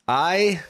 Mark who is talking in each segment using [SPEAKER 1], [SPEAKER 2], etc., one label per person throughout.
[SPEAKER 1] I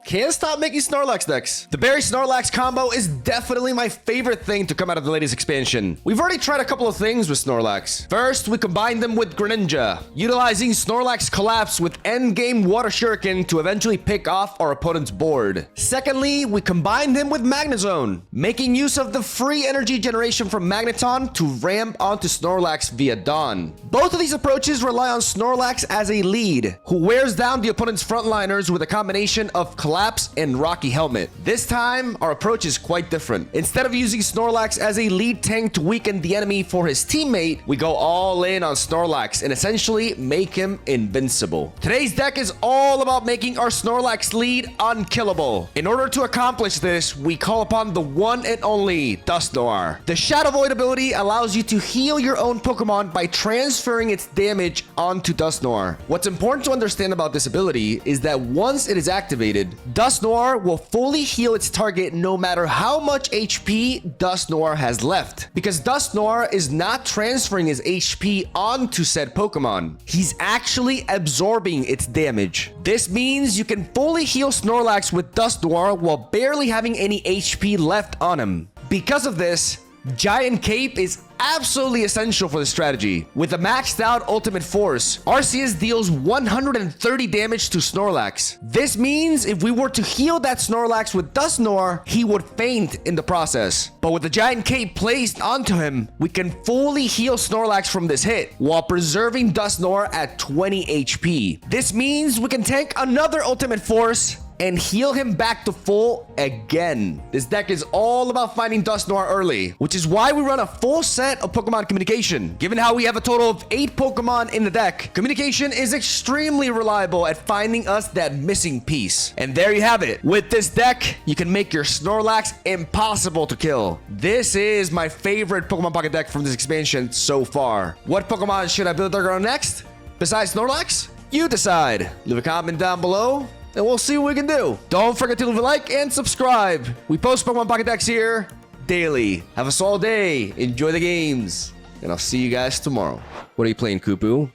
[SPEAKER 1] can't stop making Snorlax decks. The Berry Snorlax combo is definitely my favorite thing to come out of the latest expansion. We've already tried a couple of things with Snorlax. First, we combined them with Greninja, utilizing Snorlax Collapse with endgame Water Shuriken to eventually pick off our opponent's board. Secondly, we combined him with Magnezone, making use of the free energy generation from Magneton to ramp onto Snorlax via Dawn. Both of these approaches rely on Snorlax as a lead, who wears down the opponent's frontliners with a combination of Collapse and Rocky Helmet. This time, our approach is quite different. Instead of using Snorlax as a lead tank to weaken the enemy for his teammate, we go all in on Snorlax and essentially make him invincible. Today's deck is all about making our Snorlax lead unkillable. In order to accomplish this, we call upon the one and only Dusknoir. The Shadow Void ability allows you to heal your own Pokemon by transferring its damage onto Dusknoir. What's important to understand about this ability is that once it is activated, Dusknoir will fully heal its target no matter how much HP Dusknoir has left. Because Dusknoir is not transferring his HP onto said Pokemon, he's actually absorbing its damage. This means you can fully heal Snorlax with Dusknoir while barely having any HP left on him. Because of this, Giant Cape is absolutely essential for the strategy. With a maxed out ultimate force, Arceus deals 130 damage to Snorlax. This means if we were to heal that Snorlax with Dusknoir, he would faint in the process. But with the Giant Cape placed onto him, we can fully heal Snorlax from this hit while preserving Dusknoir at 20 HP. This means we can tank another ultimate force and heal him back to full again. This deck is all about finding Dusknoir early, which is why we run a full set of Pokemon Communication. Given how we have a total of 8 Pokemon in the deck, Communication is extremely reliable at finding us that missing piece. And there you have it. With this deck, you can make your Snorlax impossible to kill. This is my favorite Pokemon Pocket deck from this expansion so far. What Pokemon should I build on next? Besides Snorlax? You decide. Leave a comment down below, and we'll see what we can do. Don't forget to leave a like and subscribe. We post Pokemon Pocket decks here daily. Have a solid day. Enjoy the games. And I'll see you guys tomorrow. What are you playing, Kupu?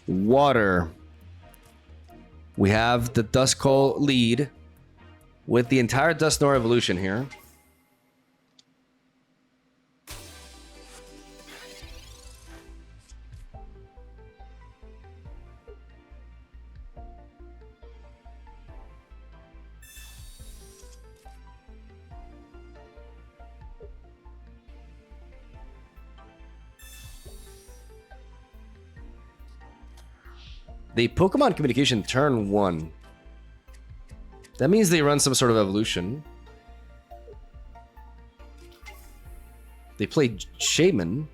[SPEAKER 1] Water. We have the Duskull lead with the entire Dusknoir evolution here. They Pokemon Communication turn 1. That means they run some sort of evolution. They play Shaman.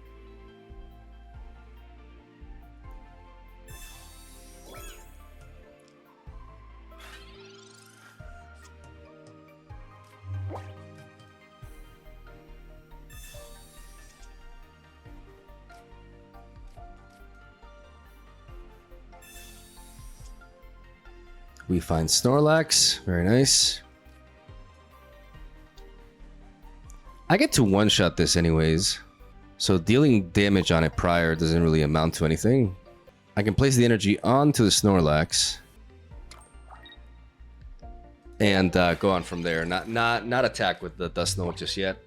[SPEAKER 1] We find Snorlax. Very nice. I get to one-shot this anyways, so dealing damage on it prior doesn't really amount to anything. I can place the energy onto the Snorlax and go on from there. Not attack with the Dusknoir just yet,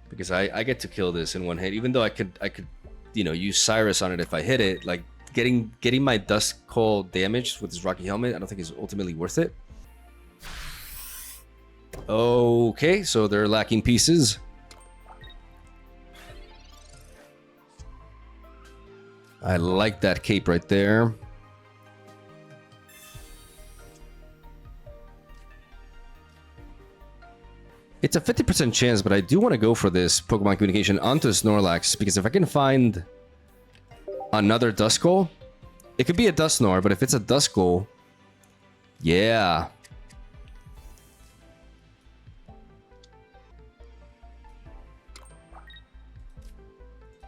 [SPEAKER 1] because I get to kill this in one hit. Even though I could use Cyrus on it if I hit it. Like getting my Duskull damaged with his Rocky Helmet, I don't think is ultimately worth it. Okay, so they're lacking pieces. I like that cape right there. It's a 50% chance, but I do want to go for this Pokemon Communication onto Snorlax, because if I can find another Duskull, it could be a Dusknoir, but if it's a Duskull, yeah.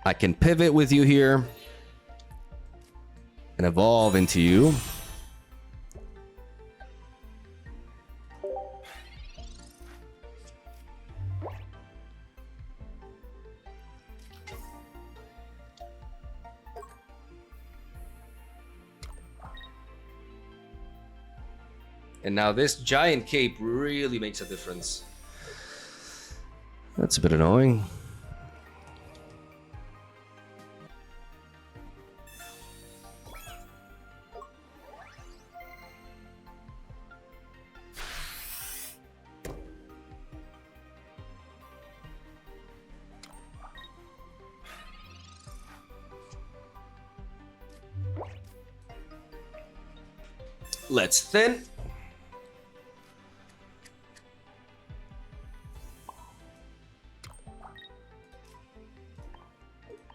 [SPEAKER 1] I can pivot with you here and evolve into you. And now this giant cape really makes a difference. That's a bit annoying. Let's thin.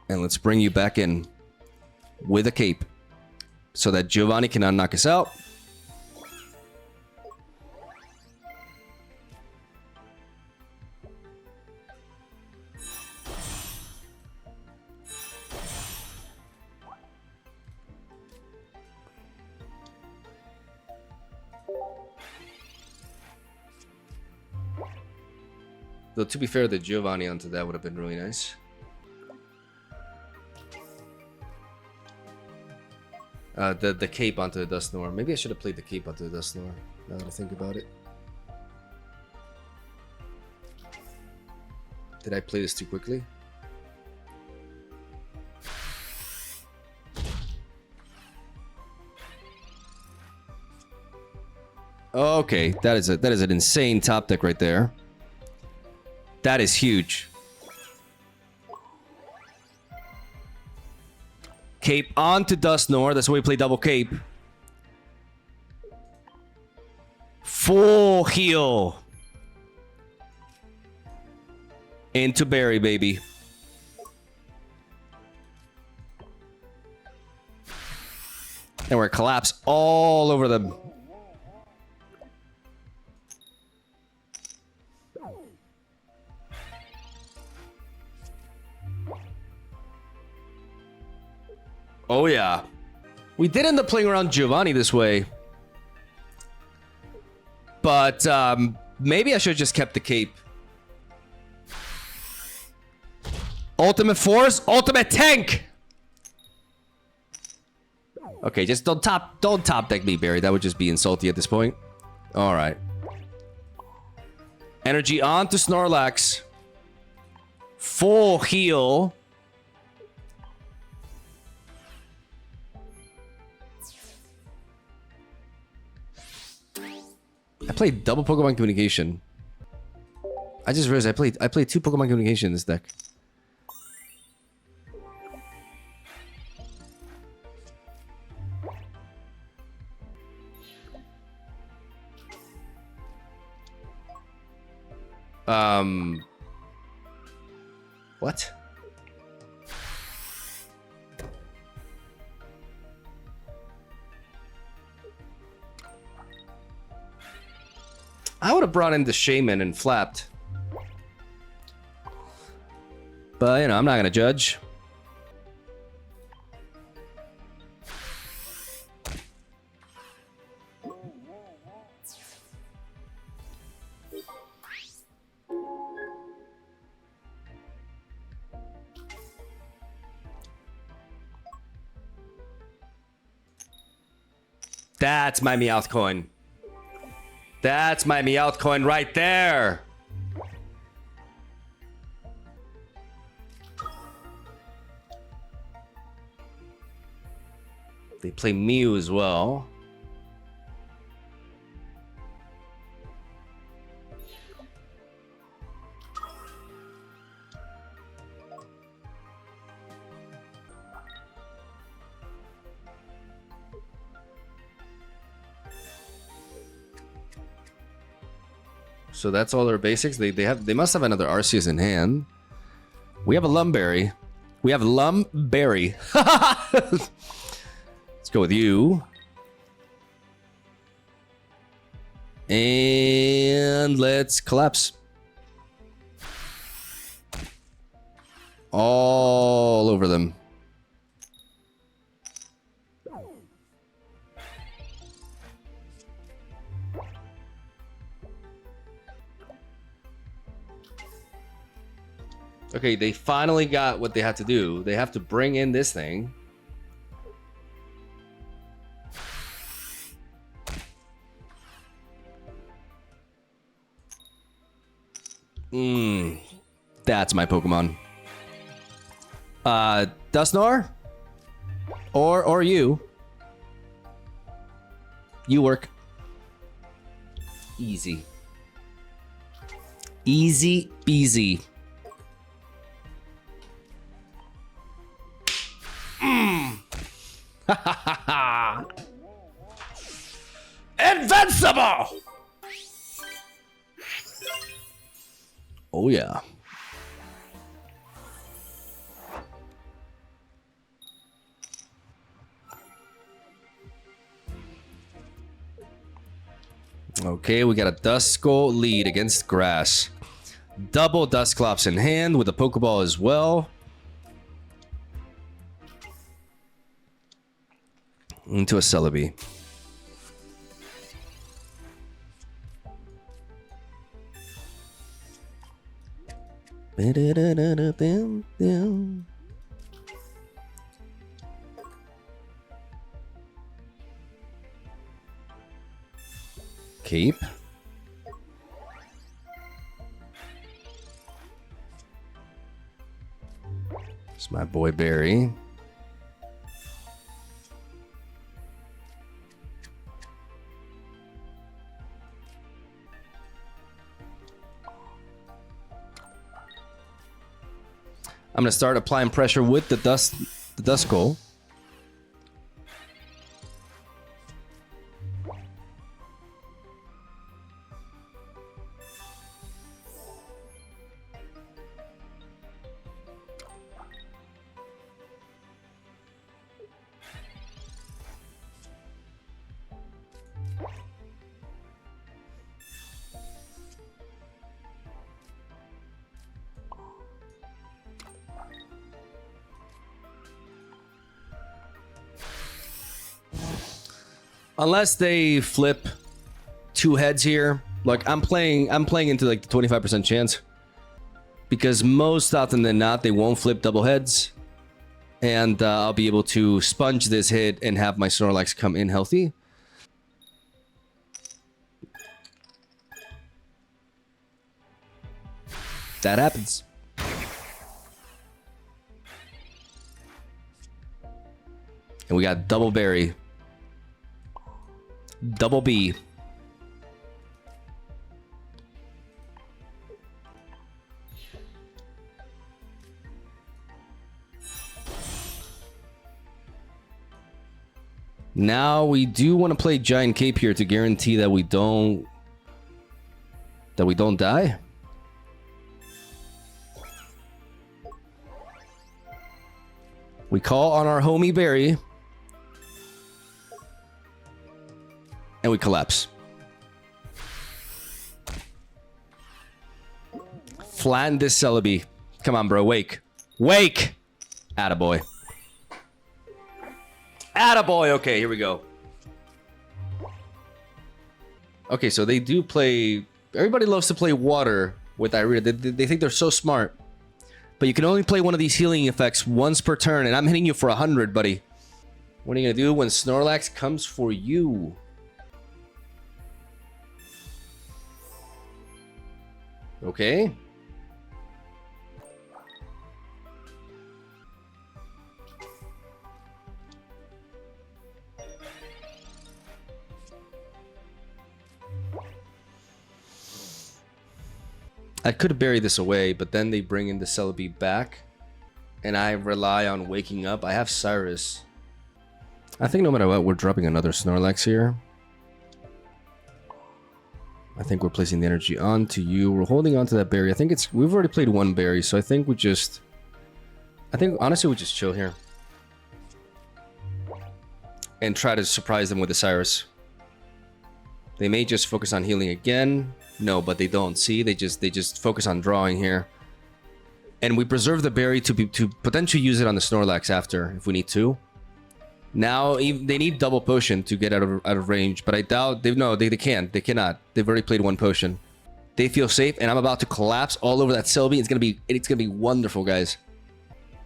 [SPEAKER 1] And let's bring you back in with a cape so that Giovanni cannot knock us out. Though, to be fair, the Giovanni onto that would have been really nice. The cape onto the Dusknoir. Maybe I should have played the cape onto the Dusknoir, now that I think about it. Did I play this too quickly? Okay, that is an insane top deck right there. That is huge. Cape onto Dusknoir. That's why we play double cape. Full heal. Into Berry, baby. And we're collapse all over them. Oh yeah. We did end up playing around Giovanni this way. But maybe I should have just kept the cape. Ultimate Force, Ultimate Tank! Okay, just don't top deck me, Barry. That would just be insulty at this point. Alright. Energy on to Snorlax. Full heal. I played double Pokemon Communication. I just realized I played 2 Pokemon Communication in this deck. What? I would have brought in the Shaman and flapped. But, you know, I'm not gonna judge. That's my Meowth coin. That's my Meowth coin right there. They play Mew as well. So that's all their basics. They must have another Arceus in hand. We have a Lumberry. We have Lumberry. Let's go with you. And let's collapse. All over them. Okay, they finally got what they had to do. They have to bring in this thing. That's my Pokemon. Dusknoir? Or you. You work. Easy. Easy peasy. Invincible! Oh yeah. Okay, we got a Duskull lead against Grass. Double Dusclops in hand with a Pokeball as well. Into a Celebi. Keep. It's my boy Barry. I'm gonna start applying pressure with the Duskull. Unless they flip two heads here, like I'm playing into like the 25% chance, because most often than not they won't flip double heads, and I'll be able to sponge this hit and have my Snorlax come in healthy. That happens. And we got double berry. Double B. Now we do want to play Giant Cape here to guarantee that we don't die. We call on our homie Barry. And we collapse. Flatten this Celebi. Come on, bro. Wake. Wake! Attaboy. Attaboy! Okay, here we go. Okay, so they do play... Everybody loves to play water with Irina. They think they're so smart. But you can only play one of these healing effects once per turn, and I'm hitting you for 100, buddy. What are you gonna do when Snorlax comes for you? Okay. I could have buried this away, but then they bring in the Celebi back, and I rely on waking up. I have Cyrus. I think no matter what, we're dropping another Snorlax here. I think we're placing the energy onto you. We're holding on to that berry. I think it's... We've already played one berry, so I think we just... honestly, we just chill here. And try to surprise them with the Cyrus. They may just focus on healing again. No, but they don't. See? They just focus on drawing here. And we preserve the berry to potentially use it on the Snorlax after, if we need to. Now they need double potion to get out of range, but I doubt they can't. They cannot. They've already played one potion. They feel safe, and I'm about to collapse all over that Celebi. It's gonna be wonderful, guys.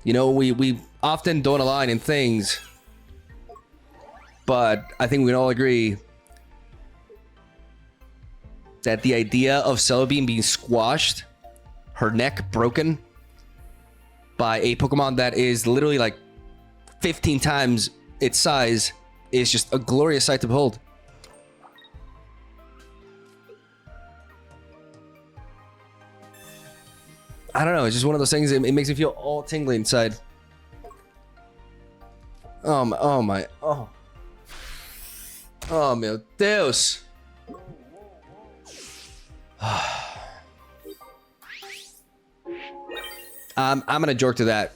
[SPEAKER 1] You know, we often don't align in things, but I think we can all agree that the idea of Celebi being squashed her neck broken by a Pokemon that is literally like 15 times its size is just a glorious sight to behold. I don't know. It's just one of those things. It makes me feel all tingly inside. Oh my. Oh, meu Deus. I'm gonna jork to that.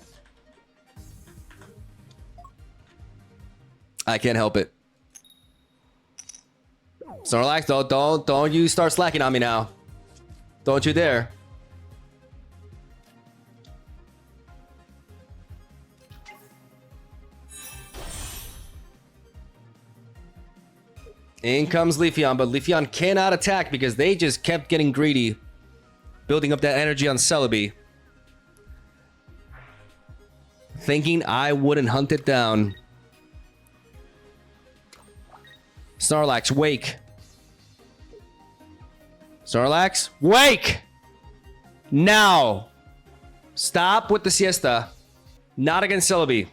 [SPEAKER 1] I can't help it. Snorlax, don't you start slacking on me now. Don't you dare. In comes Leafeon, but Leafeon cannot attack because they just kept getting greedy, building up that energy on Celebi, thinking I wouldn't hunt it down. Snorlax, wake. Snorlax, wake! Now! Stop with the siesta. Not against Celebi.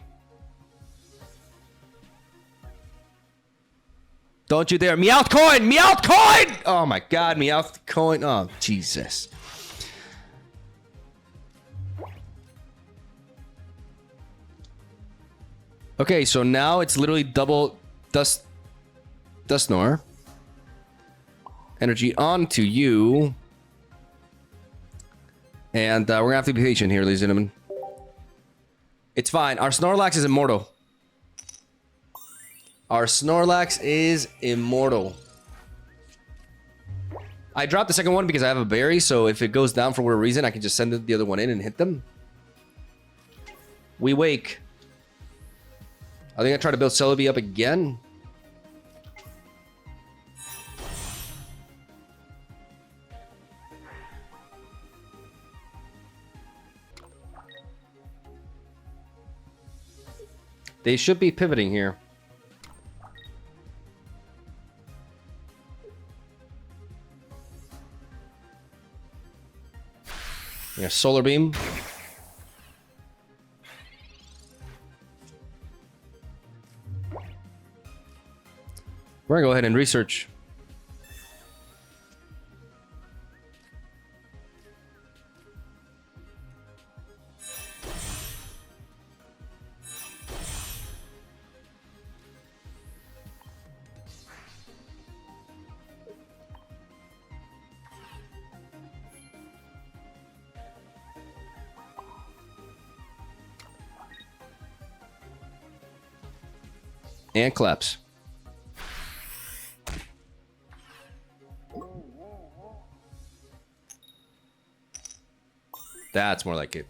[SPEAKER 1] Don't you dare. Meowth coin! Meowth coin! Oh my god, Meowth coin. Oh, Jesus. Okay, so now it's literally double Dusknoir. Energy onto you. And we're gonna have to be patient here, ladies and gentlemen. It's fine. Our Snorlax is immortal. Our Snorlax is immortal. I dropped the second one because I have a berry, so if it goes down for whatever reason, I can just send the other one in and hit them. We wake. I think I try to build Celebi up again. They should be pivoting here. Yeah, Solar Beam. We're gonna go ahead and research. And collapse. That's more like it.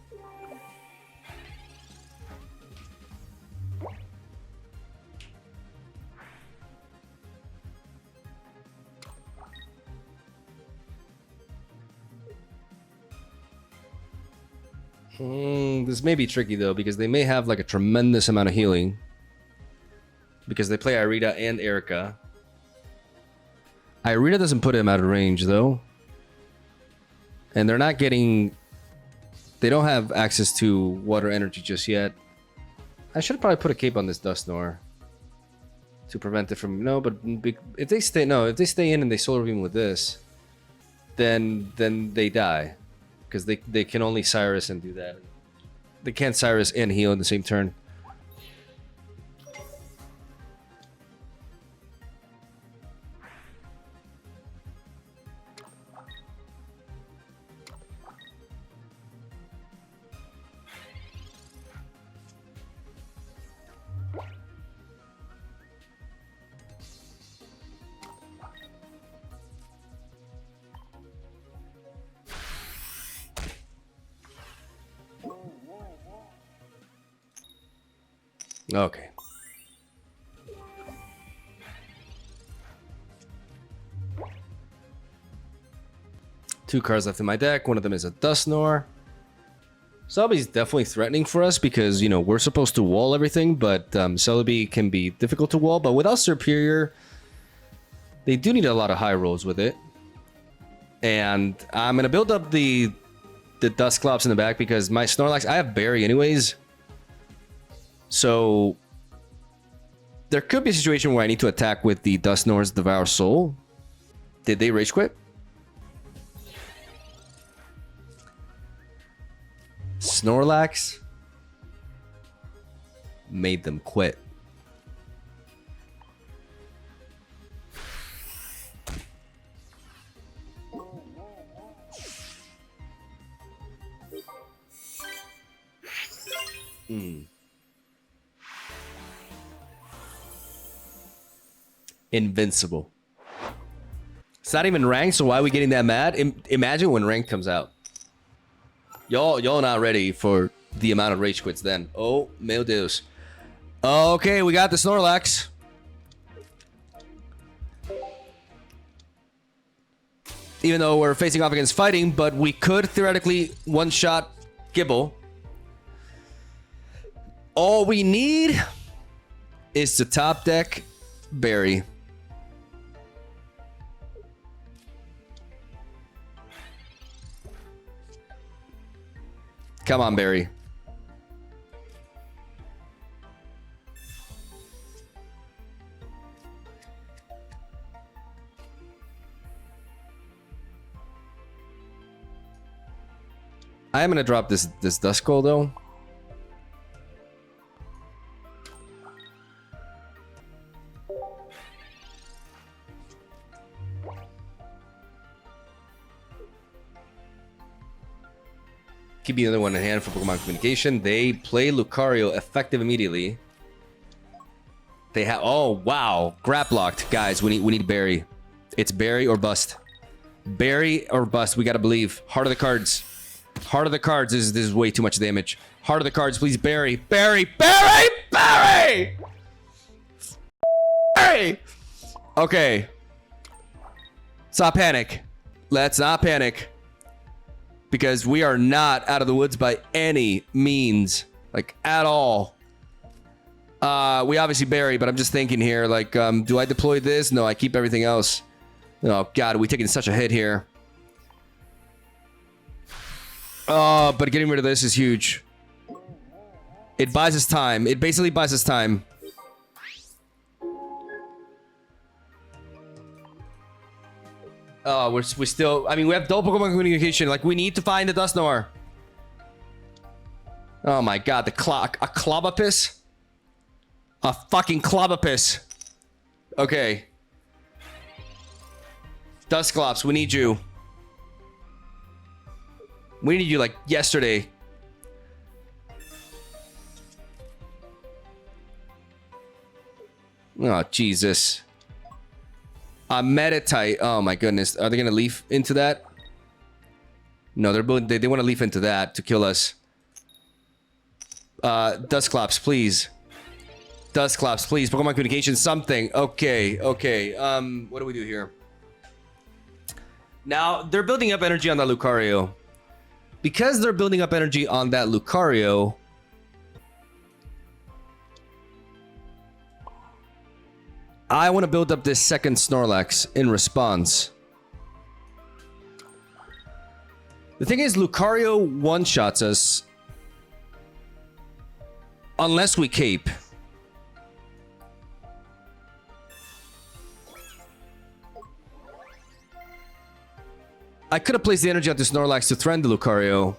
[SPEAKER 1] This may be tricky though, because they may have like a tremendous amount of healing. Because they play Irida and Erica. Irida doesn't put him out of range though. And they're not getting... They don't have access to water energy just yet. I should probably put a cape on this Dusknoir to prevent it from... No, but if they stay... No, if they stay in and they Solar Beam with this, then they die. Because they can only Cyrus and do that. They can't Cyrus and heal in the same turn. Okay. Two cards left in my deck. One of them is a Dusknoir. Celebi's definitely threatening for us because, you know, we're supposed to wall everything, but Celebi can be difficult to wall. But without Superior, they do need a lot of high rolls with it. And I'm going to build up the the Dusclops in the back because my Snorlax, I have Berry anyways. So there could be a situation where I need to attack with the Dusknoir's Devour Soul. Did they rage quit? Snorlax made them quit. Invincible. It's not even ranked, so why are we getting that mad? Imagine when ranked comes out. Y'all not ready for the amount of rage quits then. Oh, meu Deus. Okay, we got the Snorlax. Even though we're facing off against fighting, but we could theoretically one-shot Gibble. All we need is to top deck Berry. Come on, Berry. I am gonna drop this Duskull though. Keep the other one in hand for Pokemon Communication. They play Lucario, effective immediately. They have... Oh, wow. Grab locked. Guys, we need Berry. It's Berry or bust. Berry or bust. We gotta believe. Heart of the cards. Heart of the cards. This is way too much damage. Heart of the cards, please. Berry. Berry. Berry! Berry! Berry! Okay. Let's not panic. Let's not panic. Because we are not out of the woods by any means. Like, at all. We obviously Berry, but I'm just thinking here, like, do I deploy this? No, I keep everything else. Oh, God, we taking such a hit here. Oh, but getting rid of this is huge. It buys us time. It basically buys us time. Oh, we still... I mean, we have double Pokemon Communication. Like, we need to find the Dusknoir. Oh my God, the clock. A Clobopus? A fucking Clobopus. Okay. Dusclops, we need you. We need you, like, yesterday. Oh, Jesus. Meditite. Oh my goodness. Are they gonna leaf into that? No, they're they want to leaf into that to kill us. Dusclops, please. Dusclops, please. Pokemon Communication, something. Okay, okay. What do we do here? Now, they're building up energy on that Lucario. Because they're building up energy on that Lucario, I want to build up this second Snorlax in response. The thing is, Lucario one-shots us unless we cape. I could have placed the energy onto Snorlax to threaten the Lucario.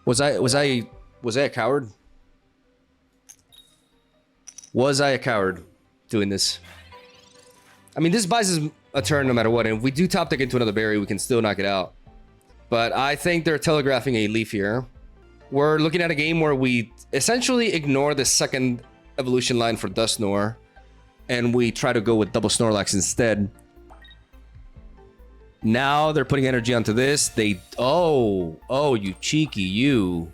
[SPEAKER 1] Was I a coward? Was I a coward doing this? I mean, this buys us a turn no matter what. And if we do top deck into another Berry, we can still knock it out. But I think they're telegraphing a leaf here. We're looking at a game where we essentially ignore the second evolution line for Dusknoir. And we try to go with double Snorlax instead. Now they're putting energy onto this. They... Oh, you cheeky you.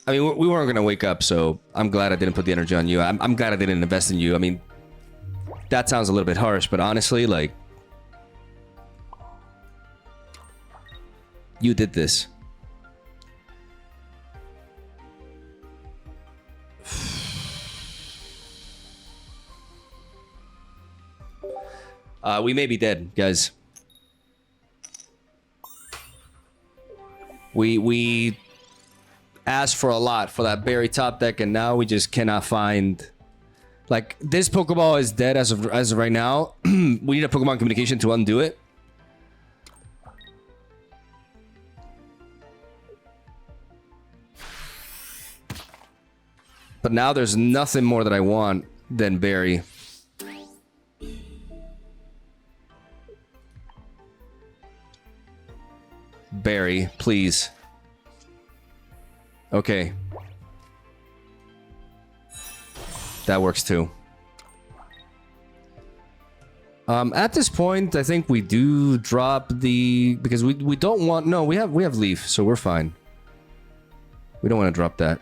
[SPEAKER 1] I mean, we weren't going to wake up, so I'm glad I didn't put the energy on you. I'm glad I didn't invest in you. I mean, that sounds a little bit harsh, but honestly, like... You did this. We may be dead, guys. We asked for a lot for that berry top deck, and now we just cannot find. Like, this Pokeball is dead as of right now. We need a Pokemon communication to undo it. But now there's nothing more that I want than berry. Berry, please. Okay. That works too. At this point, I think we do drop the... Because we don't want... No, we have Leaf, so we're fine. We don't want to drop that.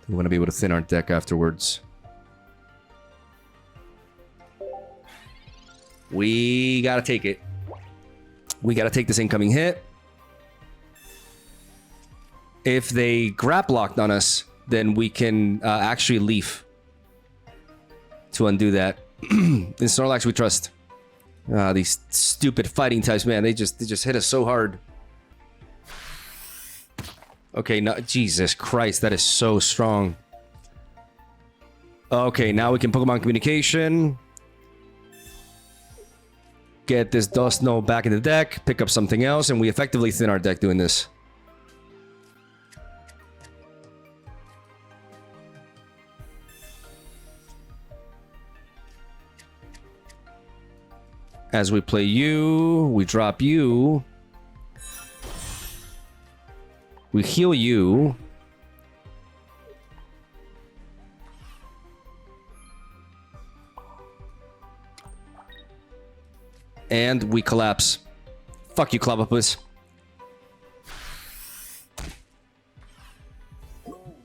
[SPEAKER 1] We want to be able to thin our deck afterwards. We gotta take it. We gotta take this incoming hit. If they grab locked on us, then we can actually Leaf to undo that. In Snorlax we trust. These stupid fighting types, man, they just hit us so hard. Okay, no, Jesus Christ, that is so strong. Okay, now we can Pokemon communication. Get this Dusknoll back in the deck, pick up something else, and we effectively thin our deck doing this. As we play you, we drop you. We heal you. And we collapse. Fuck you, Clobbopus.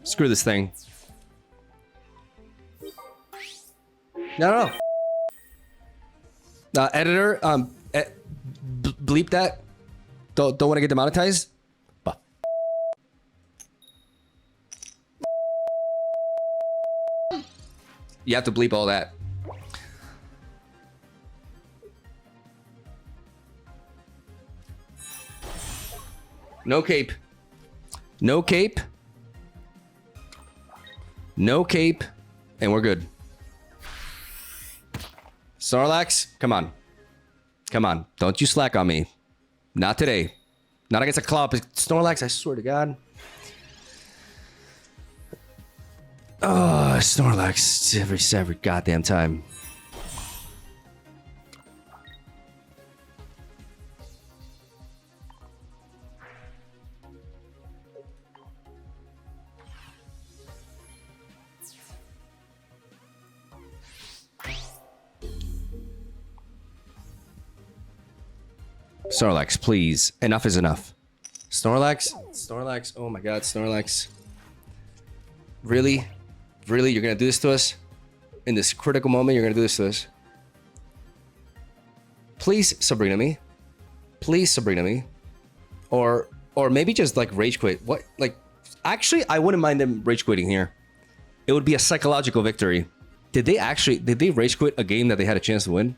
[SPEAKER 1] Screw this thing. No. Editor, bleep that. Don't want to get demonetized. You have to bleep all that. No cape. No cape. No cape. And we're good. Snorlax, come on. Come on. Don't you slack on me. Not today. Not against a Clop. Snorlax, I swear to God. Oh, Snorlax every goddamn time. Snorlax, please. Enough is enough. Snorlax. Oh my God, Snorlax. Really? Really? You're gonna do this to us? In this critical moment, you're gonna do this to us? Please, Sabrina me. Please, Sabrina me. Or maybe just like rage quit. What? Like, actually, I wouldn't mind them rage quitting here. It would be a psychological victory. Did they rage quit a game that they had a chance to win?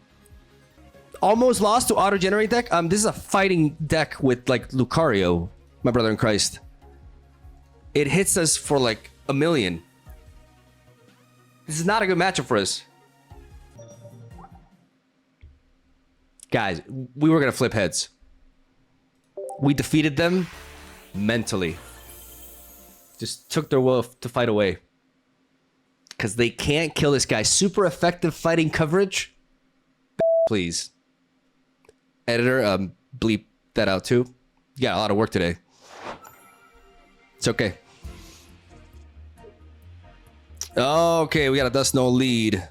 [SPEAKER 1] Almost lost to auto generate deck. This is a fighting deck with like Lucario, my brother in Christ. It hits us for like 1 million. This is not a good matchup for us. Guys, we were gonna flip heads. We defeated them mentally. Just took their will to fight away. Because they can't kill this guy. Super effective fighting coverage. Please. Editor, bleep that out too. You got a lot of work today. It's okay. Okay, we got a Dusknoll lead.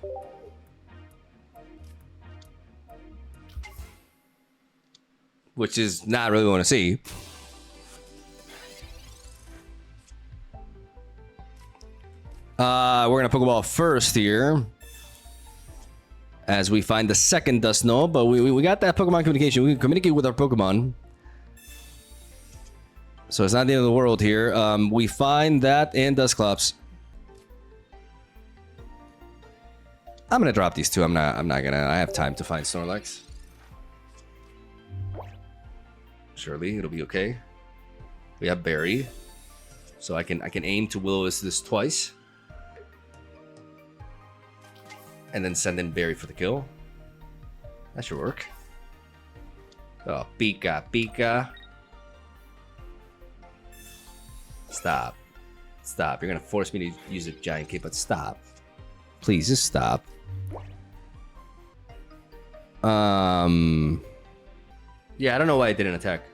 [SPEAKER 1] Which is not really what I want to see. We're gonna Pokeball first here. As we find the second Dusknoll, but we got that Pokemon communication. We can communicate with our Pokemon. So it's not the end of the world here. We find that and Dusclops. I'm gonna drop these two. I'm not gonna. I have time to find Snorlax. surely it'll be okay. We have Berry, so I can aim to Will-O-Wisp this twice, and then send in Berry for the kill. That should work. Oh, Pika. Stop. You're gonna force me to use a giant cape, but stop. Please, just stop. Yeah, I don't know why it didn't attack.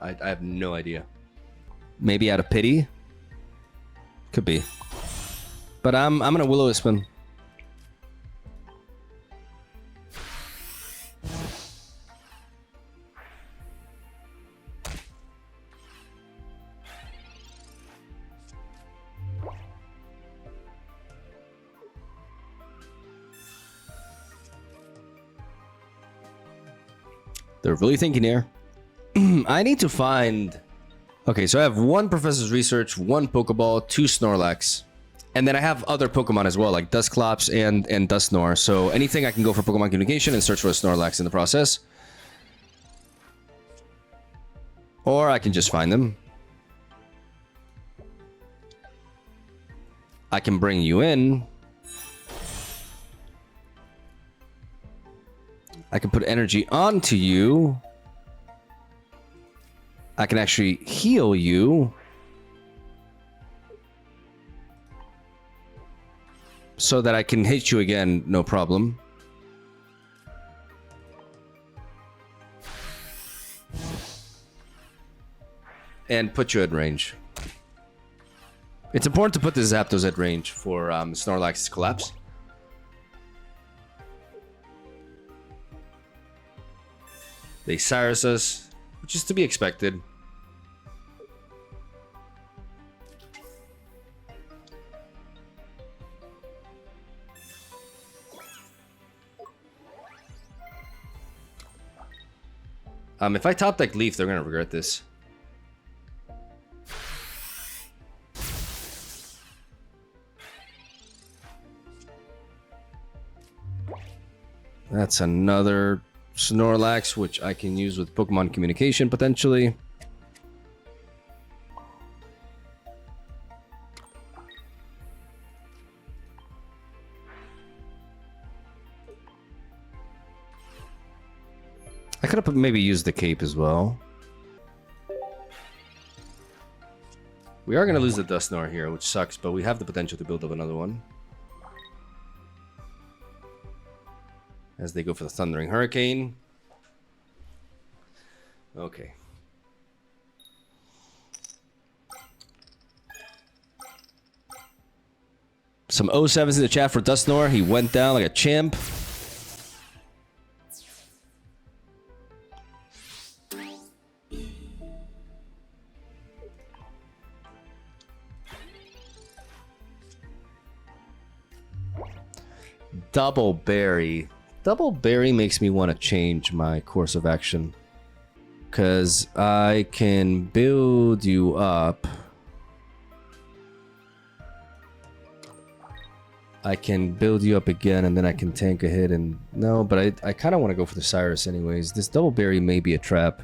[SPEAKER 1] I have no idea. Maybe out of pity? Could be. But I'm gonna Will-O-Wisp him. They're really thinking here. I need to find... Okay, so I have 1 Professor's Research, 1 Pokeball, 2 Snorlax. And then I have other Pokemon as well, like Dusclops and Dusknoir. So anything I can go for Pokemon Communication and search for a Snorlax in the process. Or I can just find them. I can bring you in. I can put energy onto you. I can actually heal you. So that I can hit you again, no problem. And put you at range. It's important to put the Zapdos at range for Snorlax's collapse. They Cyrus us, which is to be expected. If I top deck Leaf, they're gonna regret this. That's another Snorlax, which I can use with Pokemon Communication, potentially. I could have maybe used the cape as well. We are going to lose the Dusknoir here, which sucks, but we have the potential to build up another one. As they go for the Thundering Hurricane. Okay. Some 07s in the chat for Dusknoir. He went down like a champ. Double Berry. Double Berry makes me want to change my course of action. Because I can build you up. I can build you up again and then I can tank a hit and... No, but I kind of want to go for the Cyrus anyways. This Double Berry may be a trap.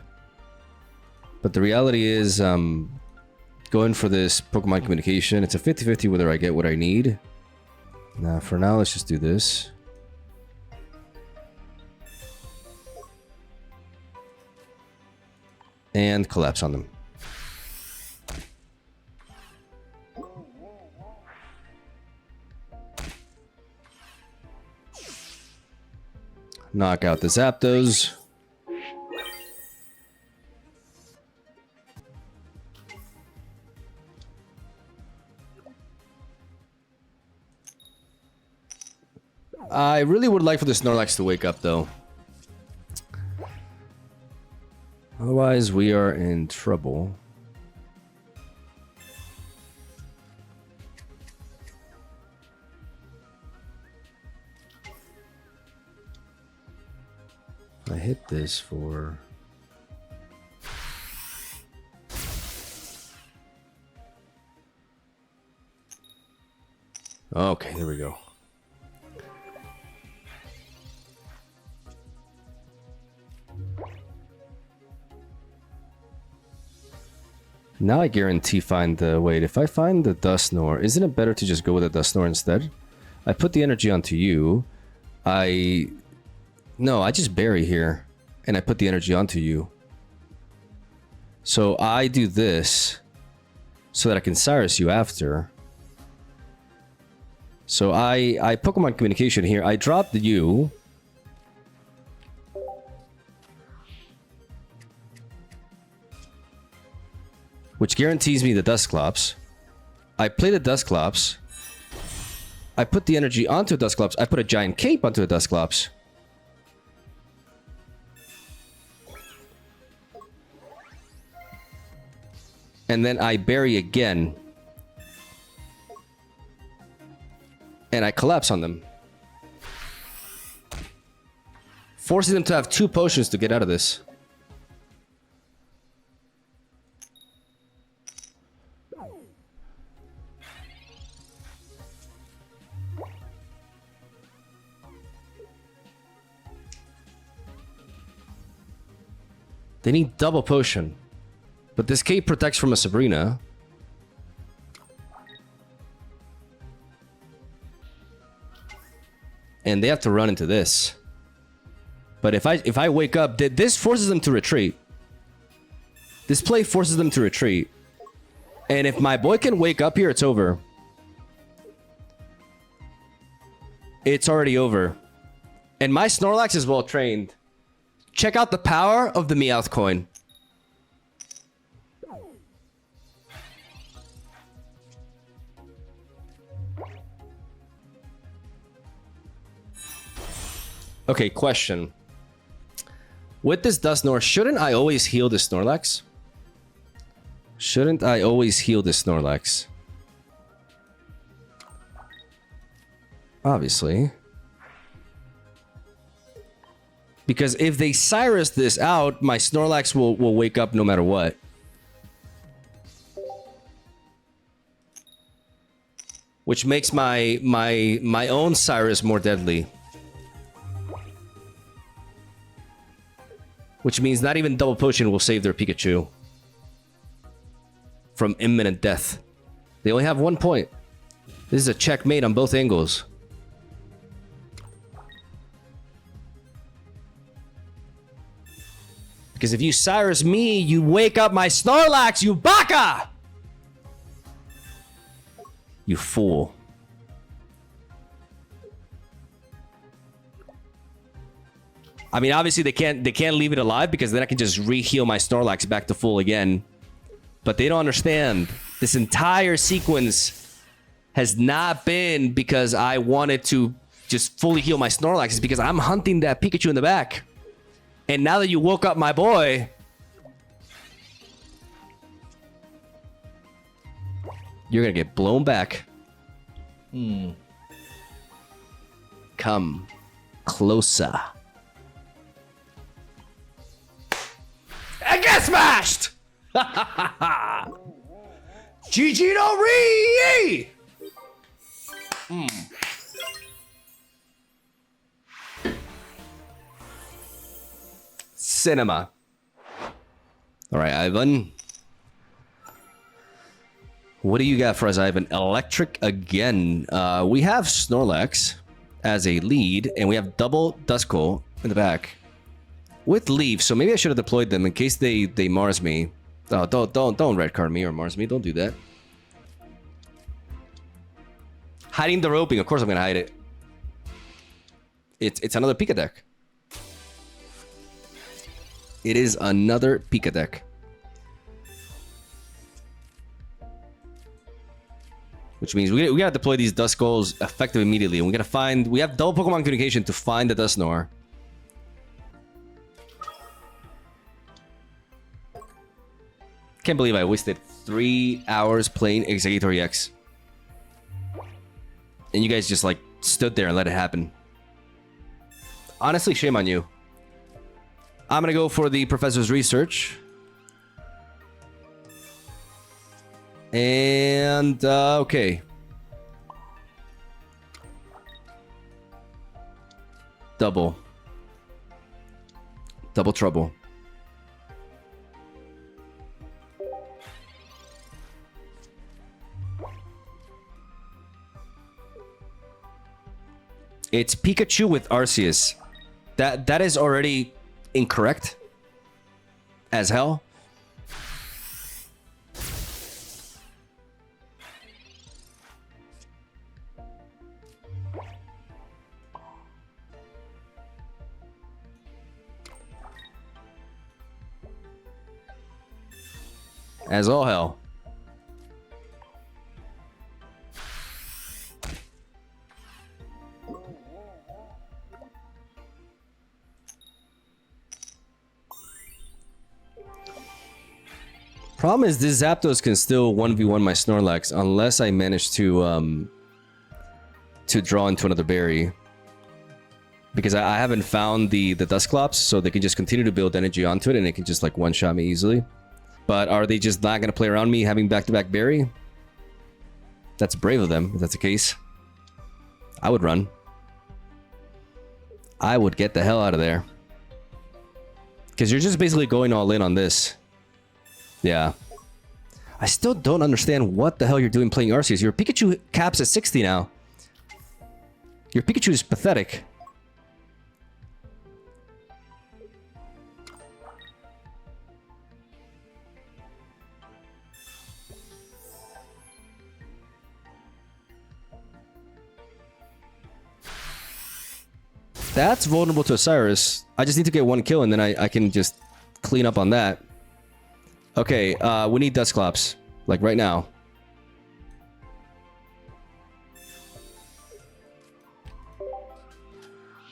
[SPEAKER 1] But the reality is, going for this Pokemon Communication, it's a 50-50 whether I get what I need. Nah, for now, let's just do this. And collapse on them. Knock out the Zapdos. I really would like for the Snorlax to wake up, though. Otherwise, we are in trouble. I hit this for... Okay, there we go. Now I guarantee find the... Wait, if I find the Dusknoir, isn't it better to just go with the Dusknoir instead? I put the energy onto you. No, I just bury here. And I put the energy onto you. So I do this so that I can Cyrus you after. So I Pokemon Communication here. I drop the U. Which guarantees me the Dusclops. I play the Dusclops. I put the energy onto Dusclops. I put a giant cape onto a Dusclops. And then I bury again. And I collapse on them. Forcing them to have 2 potions to get out of this. They need double potion. But this cape protects from a Sabrina. And they have to run into this. But if I wake up, this forces them to retreat. This play forces them to retreat. And if my boy can wake up here, it's over. It's already over. And my Snorlax is well trained. Check out the power of the Meowth coin. Okay, question. With this Dusknoir, shouldn't I always heal this Snorlax? Shouldn't I always heal this Snorlax? Obviously. Because if they Cyrus this out, my Snorlax will wake up no matter what. Which makes my own Cyrus more deadly. Which means not even double potion will save their Pikachu from imminent death. They only have 1 point. This is a checkmate on both angles. Because if you Cyrus me, you wake up my Snorlax, you baka! You fool. I mean, obviously they can't leave it alive because then I can just re-heal my Snorlax back to full again. But they don't understand. This entire sequence has not been because I wanted to just fully heal my Snorlax. It's because I'm hunting that Pikachu in the back. And now that you woke up my boy, you're gonna get blown back. Come closer. And get smashed! GG no re! Cinema. Alright, Ivan. What do you got for us, Ivan? Electric again. We have Snorlax as a lead, and we have double Duskull in the back. With Leaf, so maybe I should have deployed them in case they Mars me. Oh, don't red card me or Mars me. Don't do that. Hiding the roping. Of course I'm gonna hide it. It's another Pika deck. It is another Pika deck. Which means we gotta deploy these Duskulls effective immediately, and we gotta find. We have double Pokemon Communication to find the Dusknoir. Can't believe I wasted 3 hours playing Exeggutor X. And you guys just like stood there and let it happen. Honestly, shame on you. I'm gonna go for the Professor's Research. And, okay. Double trouble. It's Pikachu with Arceus. That is already incorrect as hell. As all hell. Problem is, this Zapdos can still 1v1 my Snorlax unless I manage to draw into another berry. Because I haven't found the Dusclops, so they can just continue to build energy onto it and it can just like one-shot me easily. But are they just not going to play around me having back-to-back berry? That's brave of them, if that's the case. I would run. I would get the hell out of there. Because you're just basically going all in on this. Yeah. I still don't understand what the hell you're doing playing Arceus. Your Pikachu caps at 60 now. Your Pikachu is pathetic. That's vulnerable to Osiris. I just need to get one kill and then I can just clean up on that. Okay, we need Dusclops. Like right now.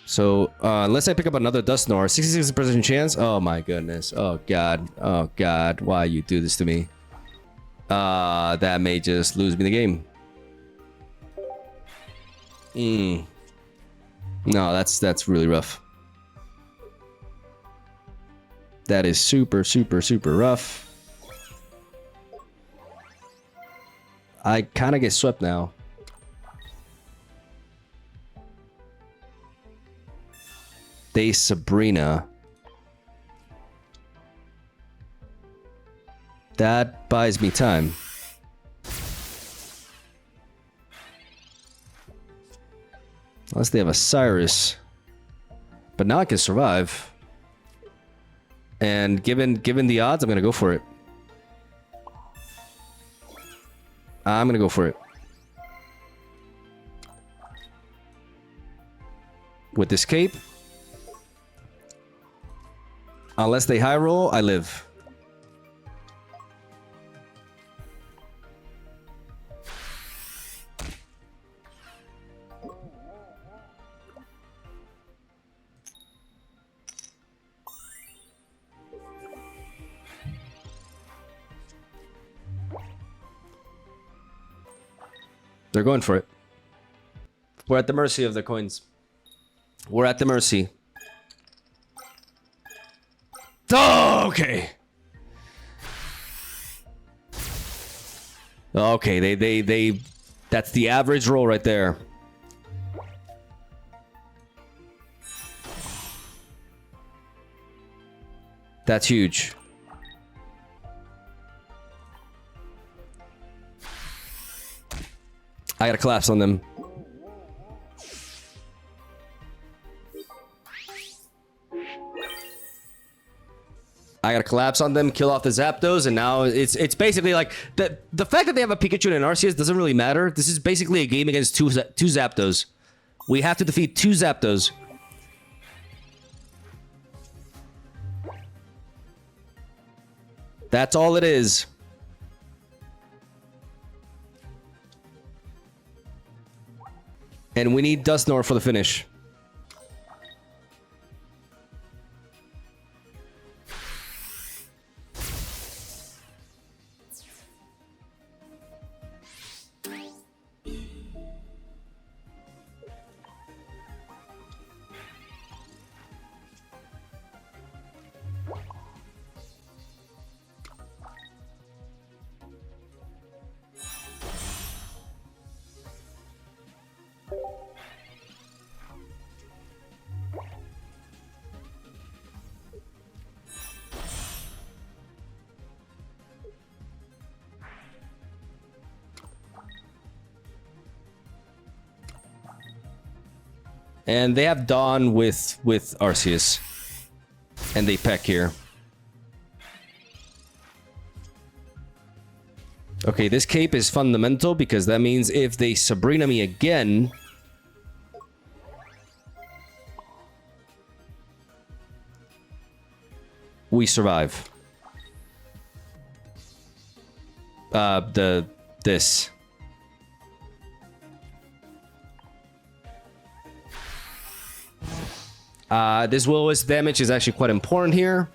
[SPEAKER 1] So, unless I pick up another Dusknoir, 66% chance? Oh my goodness. Oh god. Oh god. Why you do this to me? That may just lose me the game. No, that's really rough. That is super, super, super rough. I kind of get swept now. They Sabrina. That buys me time. Unless they have a Cyrus. But now I can survive. And given the odds, I'm gonna go for it. I'm gonna go for it. With this cape. Unless they high roll, I live. They're going for it. We're at the mercy of the coins. We're at the mercy. Oh, okay. Okay, they that's the average roll right there. That's huge. I gotta collapse on them. I gotta collapse on them, kill off the Zapdos, and now it's basically like the fact that they have a Pikachu and an Arceus doesn't really matter. This is basically a game against two Zapdos. We have to defeat two Zapdos. That's all it is. And we need Dusknoir for the finish. And they have Dawn with Arceus. And they peck here. Okay, this cape is fundamental because that means if they Sabrina me again... we survive. This. This will-wisp damage is actually quite important here.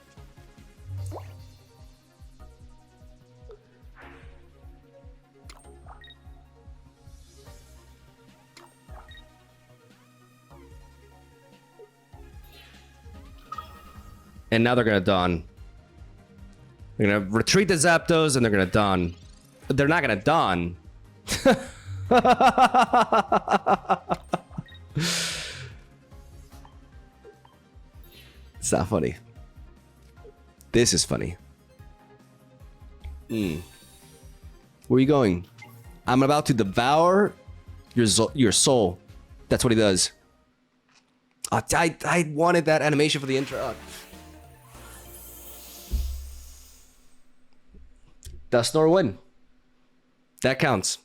[SPEAKER 1] And now they're gonna Dawn. They're gonna retreat the Zapdos and they're gonna Dawn. But they're not gonna Dawn. It's not funny. This is funny. Where are you going? I'm about to devour your soul. That's what he does. I wanted that animation for the intro. Does Snore win? That counts.